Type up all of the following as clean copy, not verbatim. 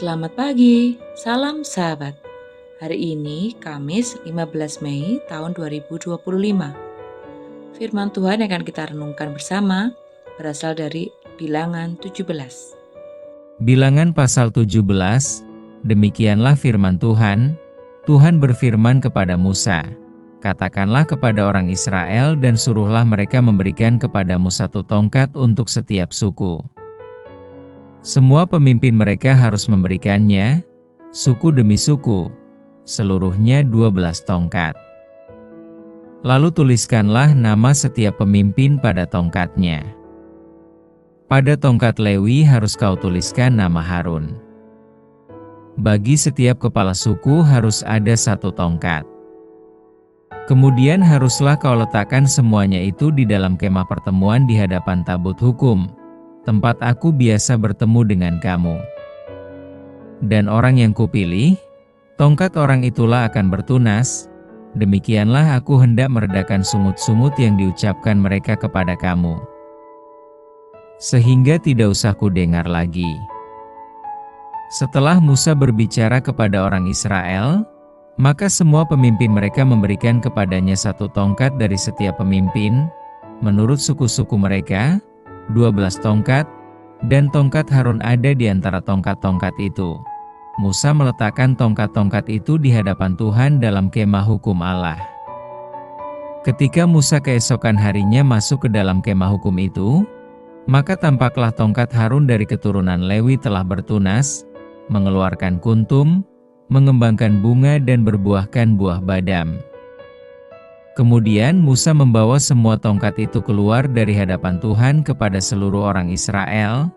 Selamat pagi, salam sahabat. Hari ini Kamis 15 Mei tahun 2025. Firman Tuhan yang akan kita renungkan bersama berasal dari Bilangan 17. Bilangan pasal 17, demikianlah firman Tuhan. Tuhan berfirman kepada Musa, katakanlah kepada orang Israel dan suruhlah mereka memberikan kepadamu satu tongkat untuk setiap suku. Semua pemimpin mereka harus memberikannya, suku demi suku, seluruhnya 12 tongkat. Lalu tuliskanlah nama setiap pemimpin pada tongkatnya. Pada tongkat Lewi harus kau tuliskan nama Harun. Bagi setiap kepala suku harus ada satu tongkat. Kemudian haruslah kau letakkan semuanya itu di dalam kemah pertemuan di hadapan tabut hukum, tempat aku biasa bertemu dengan kamu. Dan orang yang kupilih, tongkat orang itulah akan bertunas. Demikianlah aku hendak meredakan sungut-sungut yang diucapkan mereka kepada kamu, sehingga tidak usah kudengar lagi. Setelah Musa berbicara kepada orang Israel, maka semua pemimpin mereka memberikan kepadanya satu tongkat dari setiap pemimpin, menurut suku-suku mereka, 12 tongkat, dan tongkat Harun ada di antara tongkat-tongkat itu. Musa meletakkan tongkat-tongkat itu di hadapan Tuhan dalam kemah hukum Allah. Ketika Musa keesokan harinya masuk ke dalam kemah hukum itu, maka tampaklah tongkat Harun dari keturunan Lewi telah bertunas, mengeluarkan kuntum, mengembangkan bunga dan berbuahkan buah badam. Kemudian Musa membawa semua tongkat itu keluar dari hadapan Tuhan kepada seluruh orang Israel.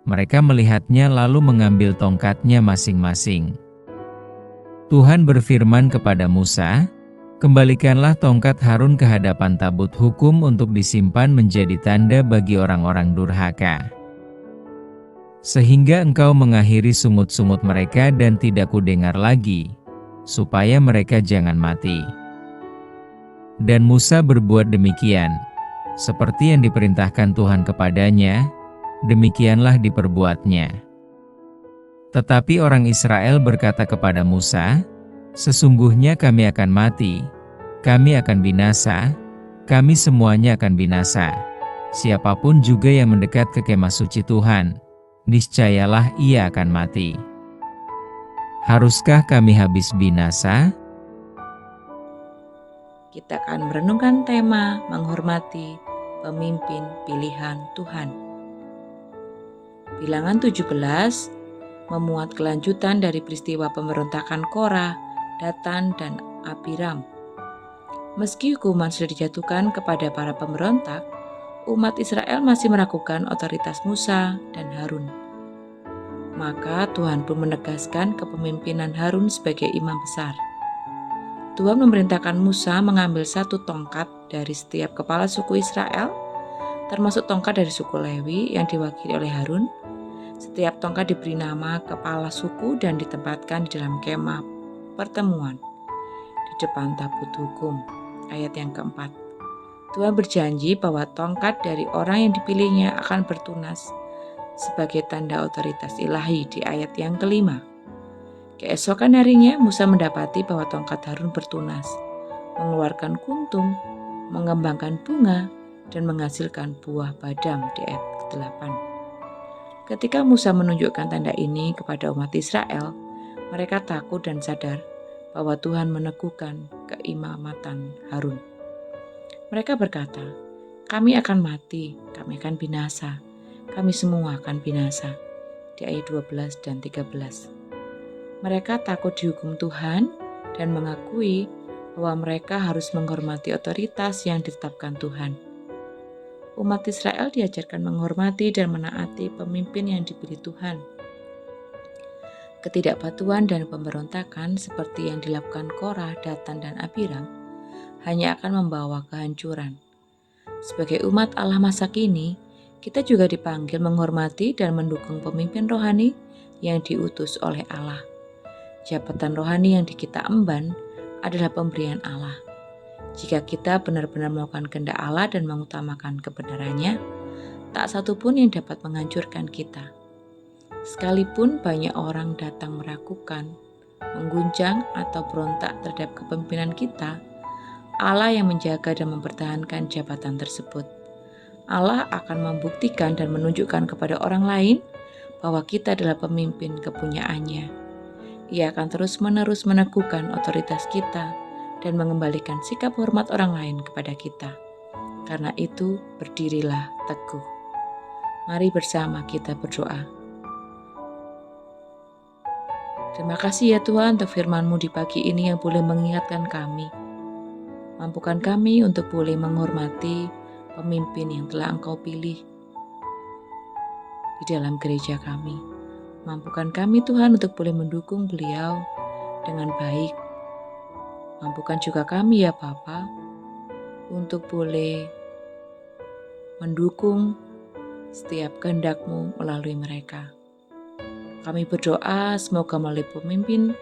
Mereka melihatnya lalu mengambil tongkatnya masing-masing. Tuhan berfirman kepada Musa, kembalikanlah tongkat Harun ke hadapan tabut hukum untuk disimpan menjadi tanda bagi orang-orang durhaka. Sehingga engkau mengakhiri sungut-sungut mereka dan tidak kudengar lagi, supaya mereka jangan mati. Dan Musa berbuat demikian, seperti yang diperintahkan Tuhan kepadanya, demikianlah diperbuatnya. Tetapi orang Israel berkata kepada Musa, sesungguhnya kami akan mati, kami akan binasa, kami semuanya akan binasa. Siapapun juga yang mendekat ke kemah suci Tuhan, niscayalah ia akan mati. Haruskah kami habis binasa? Kita akan merenungkan tema menghormati pemimpin pilihan Tuhan. Bilangan 17 memuat kelanjutan dari peristiwa pemberontakan Korah, Datan, dan Abiram. Meski hukuman sudah dijatuhkan kepada para pemberontak, umat Israel masih meragukan otoritas Musa dan Harun. Maka Tuhan pun menegaskan kepemimpinan Harun sebagai imam besar. Tuhan memerintahkan Musa mengambil satu tongkat dari setiap kepala suku Israel, termasuk tongkat dari suku Lewi yang diwakili oleh Harun. Setiap tongkat diberi nama kepala suku dan ditempatkan di dalam kemah pertemuan di depan tabut hukum. Ayat yang keempat. Tuhan berjanji bahwa tongkat dari orang yang dipilihnya akan bertunas sebagai tanda otoritas ilahi di ayat yang kelima. Keesokan harinya Musa mendapati bahwa tongkat Harun bertunas, mengeluarkan kuntum, mengembangkan bunga, dan menghasilkan buah badam di ayat ke-8. Ketika Musa menunjukkan tanda ini kepada umat Israel, mereka takut dan sadar bahwa Tuhan meneguhkan keimamatan Harun. Mereka berkata, kami akan mati, kami akan binasa, kami semua akan binasa. Di ayat 12 dan 13. Mereka takut dihukum Tuhan dan mengakui bahwa mereka harus menghormati otoritas yang ditetapkan Tuhan. Umat Israel diajarkan menghormati dan menaati pemimpin yang dipilih Tuhan. Ketidakpatuhan dan pemberontakan seperti yang dilakukan Korah, Datan, dan Abiram hanya akan membawa kehancuran. Sebagai umat Allah masa kini, kita juga dipanggil menghormati dan mendukung pemimpin rohani yang diutus oleh Allah. Jabatan rohani yang kita emban adalah pemberian Allah. Jika kita benar-benar melakukan kehendak Allah dan mengutamakan kebenarannya, tak satu pun yang dapat menghancurkan kita. Sekalipun banyak orang datang meragukan, mengguncang atau berontak terhadap kepemimpinan kita, Allah yang menjaga dan mempertahankan jabatan tersebut. Allah akan membuktikan dan menunjukkan kepada orang lain bahwa kita adalah pemimpin kepunyaannya. Ia akan terus-menerus meneguhkan otoritas kita dan mengembalikan sikap hormat orang lain kepada kita. Karena itu, berdirilah teguh. Mari bersama kita berdoa. Terima kasih ya Tuhan untuk firman-Mu di pagi ini yang boleh mengingatkan kami. Mampukan kami untuk boleh menghormati pemimpin yang telah Engkau pilih di dalam gereja kami. Mampukan kami Tuhan untuk boleh mendukung beliau dengan baik. Mampukan juga kami ya Bapa untuk boleh mendukung setiap kehendak-Mu melalui mereka. Kami berdoa semoga melalui pemimpin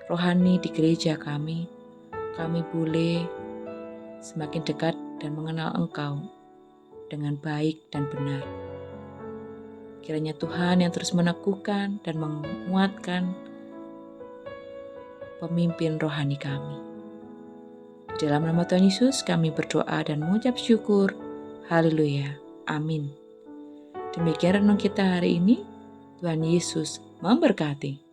rohani di gereja kami boleh semakin dekat dan mengenal Engkau dengan baik dan benar. Kiranya Tuhan yang terus meneguhkan dan menguatkan pemimpin rohani kami. Di dalam nama Tuhan Yesus kami berdoa dan mengucap syukur. Haleluya. Amin. Demikian renung kita hari ini. Tuhan Yesus memberkati.